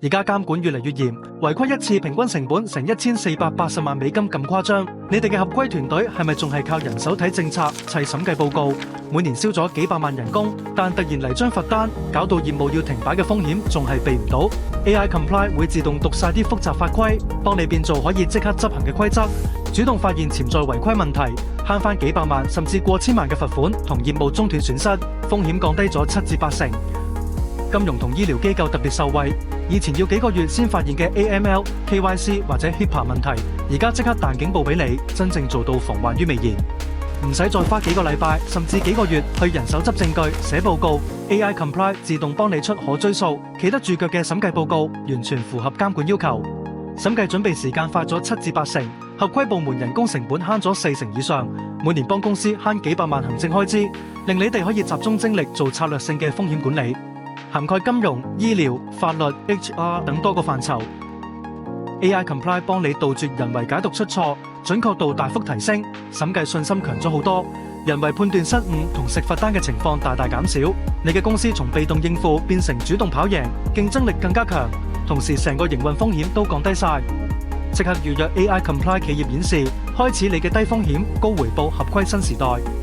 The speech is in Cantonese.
而家監管越嚟越嚴，違規一次平均成本成1480萬美金咁誇張。你哋嘅合規團隊係咪仲係靠人手睇政策、砌審計報告，每年燒咗幾百萬人工，但突然嚟張罰單，搞到業務要停擺嘅風險仲係避唔到？AI Comply 會自動讀晒啲複雜法規，幫你變做可以即刻執行嘅規則，主動發現潛在違規問題，慳翻幾百萬甚至過千萬嘅罰款同業務中斷損失，風險降低咗7至8成。金融同醫療機構特別受惠，以前要幾個月先發現嘅 AML、KYC 或者 HIPAA 問題，而家即刻彈警報俾你，真正做到防患於未然。唔使再花幾個禮拜甚至幾個月去人手執證據、寫報告 ，AI Comply 自動幫你出可追溯、企得住腳嘅審計報告，完全符合監管要求。審計準備時間快咗7至8成，合規部門人工成本慳咗4成以上，每年幫公司慳幾百萬行政開支，令你哋可以集中精力做策略性嘅風險管理，涵蓋金融、醫療、法律、HR 等多個範疇。AI Comply 幫你杜絕人為解讀出錯，準確度大幅提升，審計信心強咗好多，人為判斷失誤同食罰單嘅情況大大減少。你嘅公司從被動應付變成主動跑贏，競爭力更加強，同時成個營運風險都降低晒。即刻預約 AI Comply 企業演示，開始你嘅低風險高回報合規新時代。